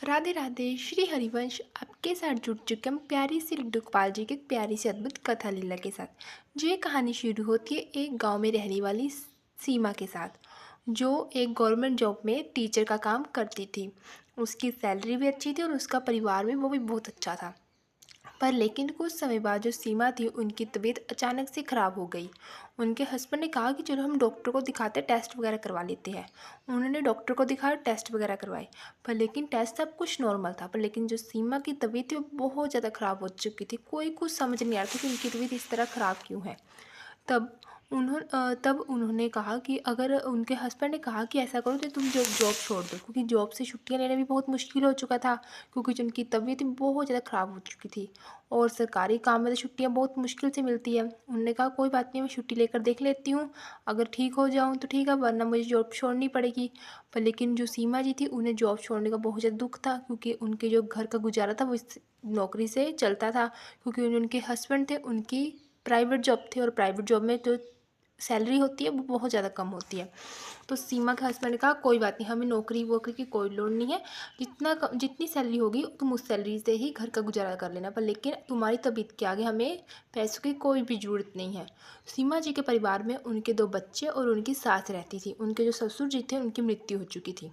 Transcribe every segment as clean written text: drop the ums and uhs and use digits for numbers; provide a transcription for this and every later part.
राधे राधे। श्री हरिवंश आपके साथ जुड़ चुके हम प्यारी सी लड्डू गोपाल जी की एक प्यारी सी अद्भुत कथा लीला के साथ। जो ये कहानी शुरू होती है एक गांव में रहने वाली सीमा के साथ, जो एक गवर्नमेंट जॉब में टीचर का काम करती थी। उसकी सैलरी भी अच्छी थी और उसका परिवार भी वो भी बहुत अच्छा था। पर लेकिन कुछ समय बाद जो सीमा थी उनकी तबीयत अचानक से ख़राब हो गई। उनके हस्बैंड ने कहा कि चलो हम डॉक्टर को दिखाते हैं, टेस्ट वगैरह करवा लेते हैं। उन्होंने डॉक्टर को दिखाया, टेस्ट वगैरह करवाए। पर लेकिन टेस्ट सब कुछ नॉर्मल था, पर लेकिन जो सीमा की तबीयत थी वो बहुत ज़्यादा ख़राब हो चुकी थी। कोई कुछ समझ नहीं आ रहा था कि उनकी तबीयत इस तरह ख़राब क्यों है। तब उन्होंने कहा कि अगर उनके हस्बैंड ने कहा कि ऐसा करो तो तुम जॉब छोड़ दो, क्योंकि जॉब से छुट्टियां लेना भी बहुत मुश्किल हो चुका था, क्योंकि जो उनकी तबीयत बहुत ज़्यादा ख़राब हो चुकी थी। और सरकारी काम में तो छुट्टियां बहुत मुश्किल से मिलती है। उन्होंने कहा कोई बात नहीं, मैं छुट्टी लेकर देख लेती हूँ, अगर ठीक हो जाऊँ तो ठीक है, वरना मुझे जॉब छोड़नी पड़ेगी। पर लेकिन जो सीमा जी थी उन्हें जॉब छोड़ने का बहुत ज़्यादा दुख था, क्योंकि उनके जो घर का गुजारा था वो इस नौकरी से चलता था। क्योंकि उनके हस्बैंड थे, उनकी प्राइवेट जॉब थी, और प्राइवेट जॉब में जो सैलरी होती है वो बहुत ज़्यादा कम होती है। तो सीमा के हस्बैंड ने कहा कोई बात नहीं, हमें नौकरी वोकरी की कोई लोड नहीं है, जितनी सैलरी होगी तुम उस सैलरी से ही घर का गुजारा कर लेना, पर लेकिन तुम्हारी तबीयत के आगे हमें पैसों की कोई भी ज़रूरत नहीं है। सीमा जी के परिवार में उनके 2 बच्चे और उनकी सास रहती थी। उनके जो ससुर जी थे उनकी मृत्यु हो चुकी थी।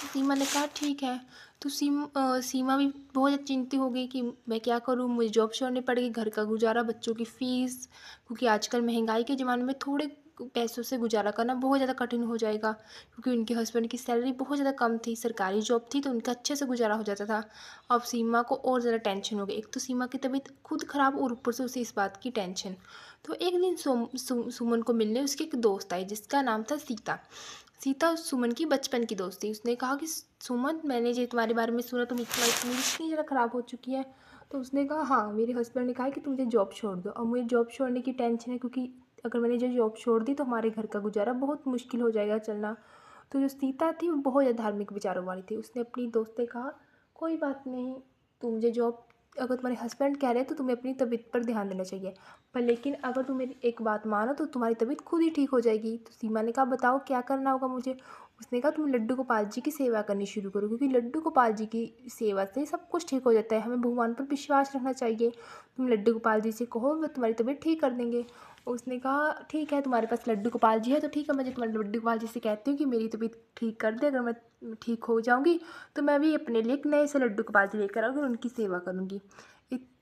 सीमा ने कहा ठीक है। तो सीमा भी बहुत ज़्यादा चिंतित हो गई कि मैं क्या करूँ, मुझे जॉब छोड़नी पड़ेगी, घर का गुजारा, बच्चों की फ़ीस, क्योंकि आजकल महंगाई के ज़माने में थोड़े पैसों से गुजारा करना बहुत ज़्यादा कठिन हो जाएगा। क्योंकि उनके हस्बैंड की सैलरी बहुत ज़्यादा कम थी, सरकारी जॉब थी तो उनका अच्छे से गुजारा हो जाता था। अब सीमा को और ज़्यादा टेंशन हो गई। एक तो सीमा की तबीयत खुद ख़राब और ऊपर से उसे इस बात की टेंशन। तो एक दिन सुमन को मिलने उसकी एक दोस्त आई जिसका नाम था सीता। सीता उस सुमन की बचपन की दोस्त थी। उसने कहा कि सुमन, मैंने जो तुम्हारे बारे में सुना, तुम्हारी तबीयत इतनी ज़्यादा ख़राब हो चुकी है। तो उसने कहा हाँ, मेरे हस्बैंड ने कहा है कि तुम मुझे जॉब छोड़ दो। अब मुझे जॉब छोड़ने की टेंशन है, क्योंकि अगर मैंने जो जॉब छोड़ दी तो हमारे घर का गुजारा बहुत मुश्किल हो जाएगा चलना। तो जो सीता थी वो बहुत ज़्यादा धार्मिक विचारों वाली थी। उसने अपनी दोस्त से कहा कोई बात नहीं, तुम मुझे जॉब, अगर तुम्हारे हस्बैंड कह रहे हैं तो तुम्हें अपनी तबीयत पर ध्यान देना चाहिए, पर लेकिन अगर तुम मेरी एक बात मानो तो तुम्हारी तबीयत खुद ही ठीक हो जाएगी। तो सीमा ने कहा बताओ क्या करना होगा मुझे। उसने कहा तुम लड्डू गोपाल जी की सेवा करनी शुरू करो, क्योंकि लड्डू गोपाल जी की सेवा से सब कुछ ठीक हो जाता है। हमें भगवान पर विश्वास रखना चाहिए। तुम लड्डू गोपाल जी से कहो, वो तुम्हारी तबीयत ठीक कर देंगे। उसने कहा ठीक है, तुम्हारे पास लड्डू गोपाल जी है तो ठीक है, मैं तुम्हारे लड्डू गोपाल जी से कहती हूँ कि मेरी तबीयत ठीक कर दे। अगर मैं ठीक हो जाऊँगी तो मैं भी अपने लिए एक नए से लड्डू गोपाल जी लेकर आऊँगी और उनकी सेवा करूँगी।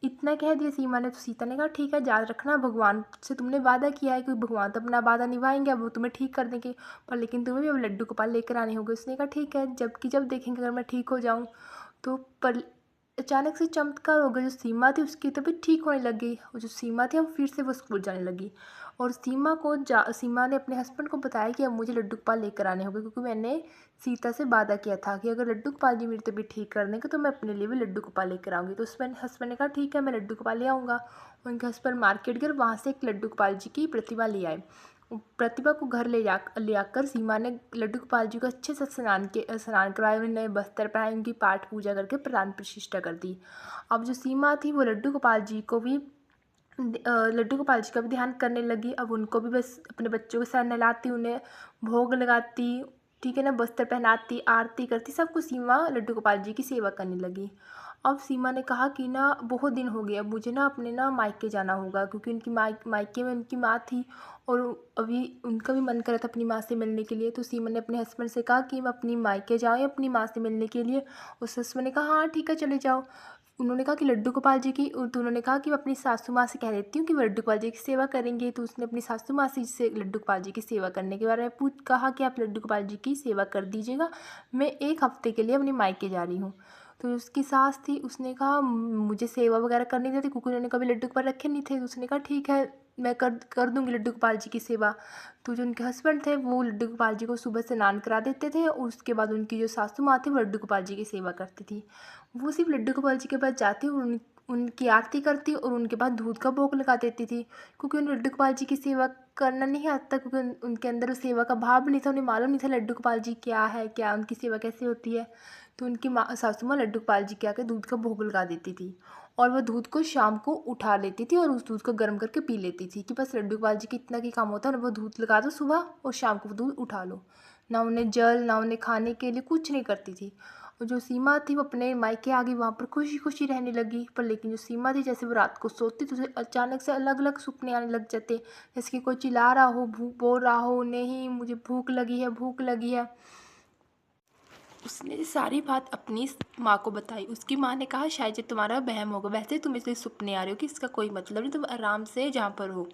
इतना कह दिया सीमा ने। तो सीता ने कहा ठीक है, याद रखना भगवान से तुमने वादा किया है, कि भगवान तो अपना वादा निभाएंगे, अब वो तुम्हें ठीक कर देंगे, पर लेकिन तुम्हें भी अब लड्डू गोपाल लेकर आने होंगे। उसने कहा ठीक है, जब देखेंगे अगर मैं ठीक हो जाऊँ तो। पर अचानक से चमत्कार हो गया। जो सीमा थी उसकी तबीयत ठीक होने लग गई, और जो सीमा थी अब फिर से वो स्कूल जाने लगी। और सीमा ने अपने हस्बैंड को बताया कि अब मुझे लड्डू गोपाल लेकर आने होंगे, क्योंकि मैंने सीता से वादा किया था कि अगर लड्डू गोपाल जी मेरी तबीयत ठीक कर देंगे तो मैं अपने लिए भी लड्डू गोपाल लेकर आऊँगी। तो उसमें हस्बैंड ने कहा ठीक है, मैं लड्डू गोपाल ले आऊँगा। उनके हस्बैंड मार्केट गए, वहाँ से एक लड्डू गोपाल जी की प्रतिमा ले आए। प्रतिभा को घर ले आकर सीमा ने लड्डू गोपाल जी को अच्छे से स्नान करवाया, उन्हें नए वस्त्र पहनाए, उनकी पाठ पूजा करके प्राण प्रतिष्ठा कर दी। अब जो सीमा थी वो लड्डू गोपाल जी का भी ध्यान करने लगी। अब उनको भी बस अपने बच्चों के साथ नहलाती, उन्हें भोग लगाती, ठीक है ना, वस्त्र पहनाती, आरती करती, सब कुछ सीमा लड्डू गोपाल जी की सेवा करने लगी। अब सीमा ने कहा कि ना बहुत दिन हो गए, अब मुझे ना अपने ना मायके जाना होगा, क्योंकि उनकी मायके में उनकी माँ थी, और अभी उनका भी मन कर रहा था अपनी माँ से मिलने के लिए। तो सीमा ने अपने हस्बैंड से कहा कि मैं अपनी मायके जाऊँ अपनी माँ से मिलने के लिए। उस हस्बैंड ने कहा हाँ ठीक है, चले जाओ। उन्होंने कहा कि लड्डू गोपाल जी की तो उन्होंने कहा कि मैं अपनी सासू माँ से कह देती हूँ कि वो लड्डू गोपाल जी की सेवा करेंगे। तो उसने अपनी सासू माँ से लड्डू गोपाल जी की सेवा करने के बारे में कहा कि आप लड्डू गोपाल जी की सेवा कर दीजिएगा, मैं 1 हफ्ते के लिए अपनी मायके जा रही हूँ। तो उसकी सास थी, उसने कहा मुझे सेवा वगैरह करनी देती, क्योंकि उन्होंने कभी लड्डू गोपाल रखे नहीं थे। तो उसने कहा ठीक है, मैं कर दूँगी लड्डू गोपाल जी की सेवा। तो जो उनके हस्बैंड थे वो लड्डू गोपाल जी को सुबह स्नान करा देते थे, और उसके बाद उनकी जो सासू माँ थी वो लड्डू गोपाल जी की सेवा करती थी। वो सिर्फ लड्डू गोपाल जी के पास जाती और उनकी आरती करती, और उनके बाद दूध का भोग लगा देती थी, क्योंकि उन्हें लड्डू गोपाल जी की सेवा करना नहीं आता, क्योंकि उनके अंदर उस सेवा का भाव नहीं था, उन्हें मालूम नहीं था लड्डू गोपाल जी क्या है, क्या उनकी सेवा कैसे होती है। तो उनकी सासू माँ लड्डू गोपाल जी के आके दूध का भोग लगा देती थी, और वह दूध को शाम को उठा लेती थी और उस दूध को गर्म करके पी लेती थी, कि बस लड्डू गोपाल जी की इतना की काम होता है, और वो दूध लगा दो सुबह और शाम को वो दूध उठा लो। ना उन्हें जल, ना उन्हें खाने के लिए कुछ नहीं करती थी। और जो सीमा थी वो अपने मायके आ गई, वहाँ पर खुशी-खुशी रहने लगी। पर लेकिन जो सीमा थी जैसे वो रात को सोती तो उसे अचानक से अलग-अलग सपने आने लग जाते। जैसे कि कोई चिल्ला रहा हो, बोल रहा हो, नहीं मुझे भूख लगी है, भूख लगी है। उसने सारी बात अपनी माँ को बताई। उसकी माँ ने कहा शायद ये तुम्हारा वहम होगा, वैसे तुम्हें इसलिए सपने आ रहे हो कि इसका कोई मतलब नहीं, तुम आराम से जहाँ पर हो।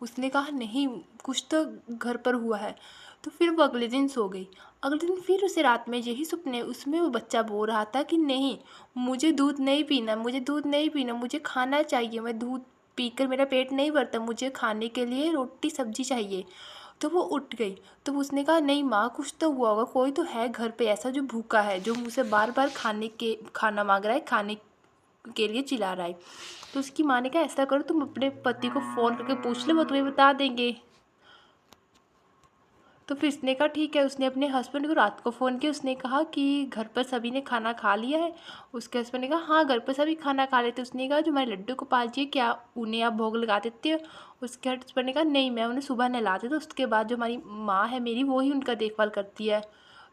उसने कहा नहीं, कुछ तो घर पर हुआ है। तो फिर वो अगले दिन सो गई। अगले दिन फिर उसे रात में यही सपने, उसमें वो बच्चा बोल रहा था कि नहीं, मुझे दूध नहीं पीना, मुझे दूध नहीं पीना, मुझे खाना चाहिए, मैं दूध पीकर मेरा पेट नहीं भरता, मुझे खाने के लिए रोटी सब्जी चाहिए। तो वो उठ गई। तो उसने कहा नहीं माँ, कुछ तो हुआ होगा, कोई तो है घर पे ऐसा जो भूखा है, जो मुझसे बार बार खाना मांग रहा है, खाने के लिए चिल्ला रहा है। तो उसकी माँ ने कहा ऐसा करो, तुम अपने पति को फ़ोन करके पूछ लो, वो तुम्हें बता देंगे। तो फिर उसने कहा ठीक है। उसने अपने हस्बैंड को रात को फ़ोन किया। उसने कहा कि घर पर सभी ने खाना खा लिया है। उसके हस्बैंड ने कहा हाँ, घर पर सभी खाना खा लेते। उसने कहा जो हमारे लड्डू गोपाल जी हैं, क्या उन्हें आप भोग लगा देते हो? उसके हस्बैंड ने कहा नहीं, मैं उन्हें सुबह नहला देता हूँ, उसके बाद जो हमारी माँ है मेरी, वो ही उनका देखभाल करती है।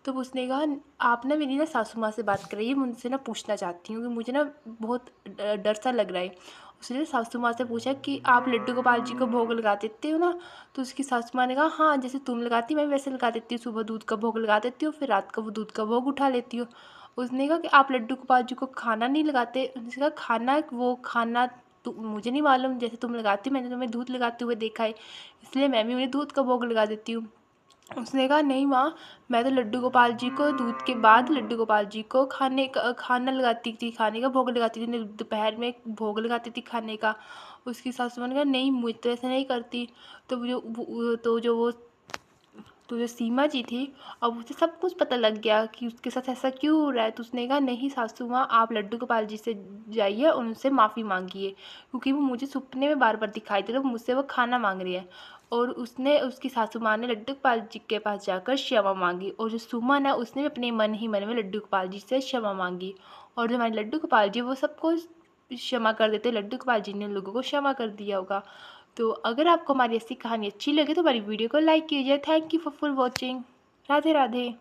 तो उसने कहा आप ना मेरी ना सासू माँ से बात कराइए, मैं उनसे ना पूछना चाहती हूँ कि मुझे ना बहुत डर सा लग रहा है। उसने सासू माँ से पूछा कि आप लड्डू गोपाल जी को भोग लगा देते हो ना? तो उसकी सासू माँ ने कहा हाँ, जैसे तुम लगाती मैं भी वैसे लगा देती हूँ, सुबह दूध का भोग लगा देती हूँ, फिर रात को वो दूध का भोग उठा लेती हूँ। उसने कहा कि आप लड्डू गोपाल जी को खाना नहीं लगाते? उसने कहा खाना, वो खाना तो मुझे नहीं मालूम, जैसे तुम लगाती हो, मैंने तुम्हें दूध लगाते हुए देखा है, इसलिए मैं भी उन्हें दूध का भोग लगा देती हूँ। उसने कहा नहीं माँ, मैं तो लड्डू गोपाल जी को दूध के बाद लड्डू गोपाल जी को खाना लगाती थी, खाने का भोग लगाती थी, दोपहर में भोग लगाती थी खाने का। उसकी सासू माँ ने कहा नहीं, मुझ तो ऐसा नहीं करती। तो जो सीमा जी थी, अब उसे सब कुछ पता लग गया कि उसके साथ ऐसा क्यों हो रहा है। तो उसने कहा नहीं सासू माँ, आप लड्डू गोपाल जी से जाइए और उनसे माफ़ी मांगिए, क्योंकि वो मुझे सपने में बार बार दिखाई दे रहे, मुझसे वो खाना मांग रही है। और उसकी सासू माँ ने लड्डू गोपाल जी के पास जाकर क्षमा मांगी, और जो सुमन है उसने भी अपने मन ही मन में लड्डू गोपाल जी से क्षमा मांगी। और जो हमारे लड्डू गोपाल जी, वो सबको क्षमा कर देते। लड्डू गोपाल जी ने उन लोगों को क्षमा कर दिया होगा। तो अगर आपको हमारी ऐसी कहानी अच्छी लगे तो हमारी वीडियो को लाइक कीजिए। Thank you for watching. Radhe Radhe.